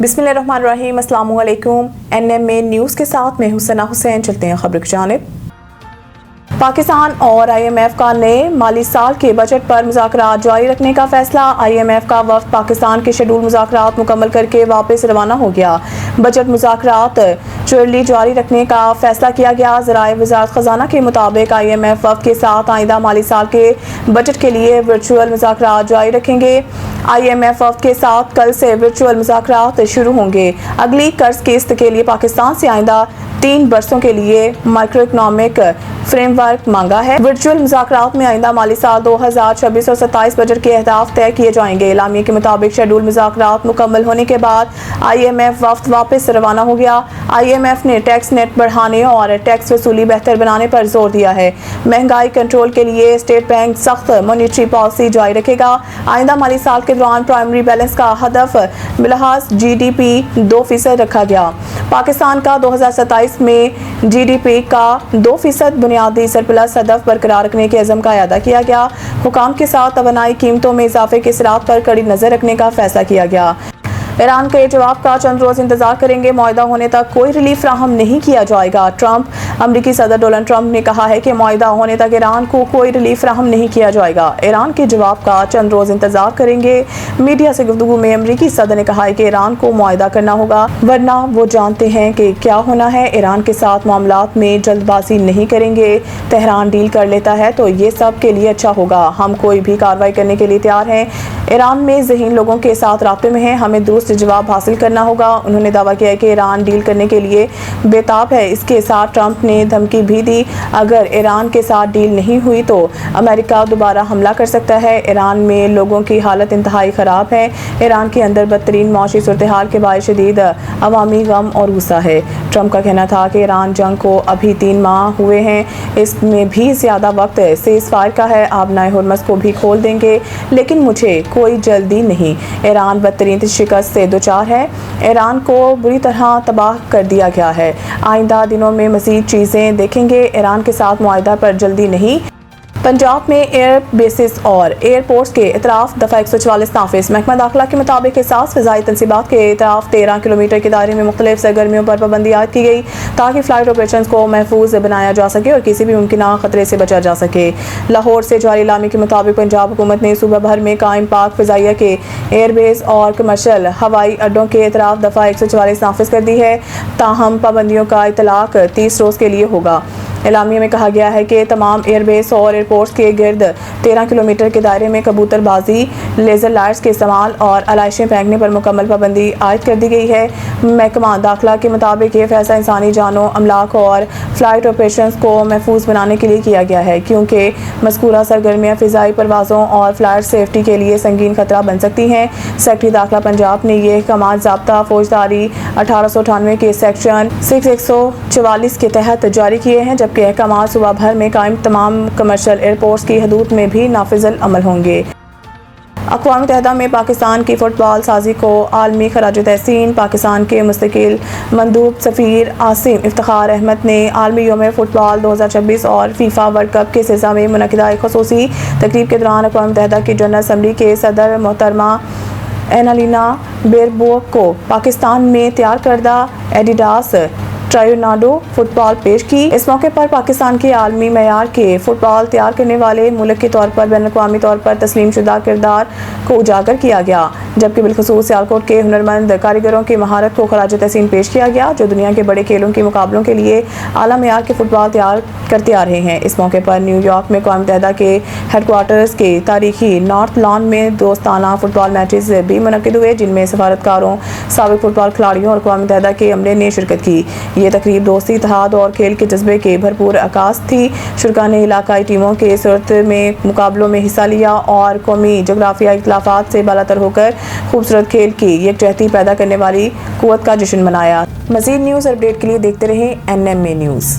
बिस्मिल्लाहिर्रहमानिर्रहीम, अस्सलाम वालेकुम। NMA न्यूज़ के साथ मैं हुसैना हुसैन। चलते हैं खबर की जानिब। पाकिस्तान और IMF का नए माली साल के बजट पर मुज़ाकरात जारी रखने का फैसला। IMF का वफ्द पाकिस्तान के शेड्यूल मुज़ाकरात मुकम्मल करके वापस रवाना हो गया। बजट मुज़ाकरात जारी रखने का फैसला किया गया। ज़राए वज़ारत ख़ज़ाना के मुताबिक IMF वफ्द के साथ आइंदा माली साल के बजट के लिए वर्चुअल मुज़ाकरात जारी रखेंगे। IMF वफ्द के साथ कल से वर्चुअल मुज़ाकरात शुरू होंगे। अगली कर्ज किस्त के लिए पाकिस्तान से आइंदा 3 बरसों के लिए माइक्रो इकनॉमिक फ्रेमवर्क मांगा है। वर्चुअल मुज़ाकरात में आइंदा माली साल 2026 और 27 बजट के अहदाफ तय किए जाएंगे। एलामिया के मुताबिक शेड्यूल मुज़ाकरात मुकम्मल होने के बाद IMF वफ्द वापस रवाना हो गया। IMF ने टैक्स नेट बढ़ाने और टैक्स वसूली बेहतर बनाने पर जोर दिया है। महंगाई कंट्रोल के लिए स्टेट बैंक सख्त मॉनिटरी पॉलिसी जारी रखेगा। आइंदा माली साल के दौरान प्राइमरी बैलेंस का हदफ बिलहाज GDP 2% रखा गया। पाकिस्तान का 2027 में GDP का 2% बुनियादी सरप्लस हदफ बरकरार रखने के अज़म का अदा किया गया। हुकाम के साथ तवानाई कीमतों में इजाफे के सिरात पर कड़ी नजर रखने का फैसला किया गया। ईरान के जवाब का चंद रोज इंतजार करेंगे। मुआहदा होने तक कोई रिलीफ फ्राहम नहीं किया जाएगा। अमरीकी सदर डोनाल्ड ट्रंप ने कहा है कि मुआहदा होने तक ईरान को कोई रिलीफ फ्राहम नहीं किया जाएगा। ईरान के जवाब का चंद रोज इंतजार करेंगे। मीडिया से गुफ्तगू में अमरीकी सदर ने कहा है कि ईरान को मुआहदा करना होगा, वरना वो जानते हैं कि क्या होना है। ईरान के साथ मामलात में जल्दबाजी नहीं करेंगे। तेहरान डील कर लेता है तो ये सब के लिए अच्छा होगा। हम कोई भी कार्रवाई करने के लिए तैयार हैं। ईरान में ज़हीन लोगों के साथ राब्ते में हैं। हमें दुरुस्त जवाब हासिल करना होगा। उन्होंने दावा किया है कि ईरान डील करने के लिए बेताब है। इसके साथ ट्रंप ने धमकी भी दी, अगर ईरान के साथ डील नहीं हुई तो अमेरिका दोबारा हमला कर सकता है। ईरान में लोगों की हालत इंतहाई ख़राब है। ईरान के अंदर बदतरीन मौशी सूरत हाल के बायस शदीद अवामी गम और गुस्सा है। ट्रंप का कहना था कि ईरान जंग को अभी 3 माह हुए हैं, इसमें भी ज़्यादा वक्त सीज़फायर का है। आबनाए हुर्मस को भी खोल देंगे, लेकिन मुझे कोई जल्दी नहीं। ईरान बदतरीन शिकस्त से दुचार है। ईरान को बुरी तरह तबाह कर दिया गया है। आइंदा दिनों में मज़ीद चीज़ें देखेंगे। ईरान के साथ मुआहदा पर जल्दी नहीं। पंजाब में एयर बेसिस और एयरपोर्ट्स के इतराफ़ दफ़ा 144 नाफिज। महकमा दाखिला के मुताबिक एहसास फ़िज़ाई तनसीबात के इतराफ़ 13 किलोमीटर के दायरे में मुख्तलिफ सरगर्मियों पर पाबंदी आयद की गई, ताकि फ़्लाइट ऑपरेशन को महफूज बनाया जा सके और किसी भी मुमकिन ख़तरे से बचा जा सके। लाहौर से जारी इलामी के मुताबिक पंजाब हुकूमत ने सूबा भर में कायम पाक फ़िज़ाइया के एयरबेस और कमर्शल हवाई अड्डों के इतराफ़ दफ़ा 144 नाफिज कर दी है। ताहम पाबंदियों का इतलाक़ 30 रोज़ के लिए होगा। एलामिया में कहा गया है कि तमाम एयरबेस और एयरपोर्ट्स के गिर्द 13 किलोमीटर के दायरे में कबूतरबाजी, लेज़र लाइट्स के इस्तेमाल और आलाइशें फेंकने पर मुकम्मल पाबंदी आयद कर दी गई है। महकमा दाखिला के मुताबिक ये फैसला इंसानी जानों, अमलाक और फ़्लाइट ऑपरेशन को महफूज बनाने के लिए किया गया है, क्योंकि मज़कूरा सरगर्मियाँ फ़िज़ाई परवाज़ों और फ़्लाइट सेफ्टी के लिए संगीन खतरा बन सकती हैं। सेक्रेटरी दाखिला पंजाब ने यह अहकाम ज़ाब्ता फौजदारी 1898 के सेक्शन 144 के तहत जारी किए हैं, जबकि अहकाम सूबा भर में कायम तमाम कमर्शियल एयरपोर्ट्स की हदूद में भी नाफिज़ल अमल होंगे। अक़वाम मुत्तहिदा में पाकिस्तान की फ़ुटबॉल साजी को आलमी खराज तहसीन। पाकिस्तान के मुस्तकिल मंदूब सफ़ीर आसिम इफ्तिखार अहमद ने आलमी योम फ़ुटबॉल 2026 और फीफा वर्ल्ड कप के सिलसिले में मुनक़िदा एक ख़ुसूसी तक़रीब के दौरान अक़वाम मुत्तहिदा की जनरल असम्बली के सदर मोहतरमा एनालिना बेरबोक को पाकिस्तान में तैयार करदा एडिडास ट्रायोनाडो फुटबॉल पेश की। इस मौके पर पाकिस्तान के आलमी मयार के फुटबॉल तैयार करने वाले मुल्क के तौर पर बैनुल-अक़वामी तौर पर तस्लीम शुदा किरदार को उजागर किया गया, जबकि बिलखुसूस सियालकोट के हुनरमंद कारीगरों की महारत को खराज तहसीन पेश किया गया, जो दुनिया के बड़े खेलों के मुकाबलों के लिए आला मयार के फुटबॉल तैयार करते आ रहे हैं। इस मौके पर न्यूयॉर्क में अक़वाम मुत्तहिदा के हेडक्वार्टर्स के तारीखी नॉर्थ लॉन में दोस्ताना फुटबॉल मैचेस भी मुनक़िद हुए, जिनमें सफारतकारों, साबिक़ फुटबॉल खिलाड़ियों और अक़वाम मुत्तहिदा के अमले ने शिरकत की। ये तकरीब दोस्ती, इत्तेहाद और खेल के जज्बे के भरपूर अक्कास थी। शुरका ने इलाकाई टीमों के सूरत में मुकाबलों में हिस्सा लिया और कौमी जोग्राफियाई इख्तिलाफात से बालातर होकर खूबसूरत खेल की यकजहती पैदा करने वाली कुव्वत का जश्न मनाया। मज़ीद न्यूज़ अपडेट के लिए देखते रहें NMA न्यूज़।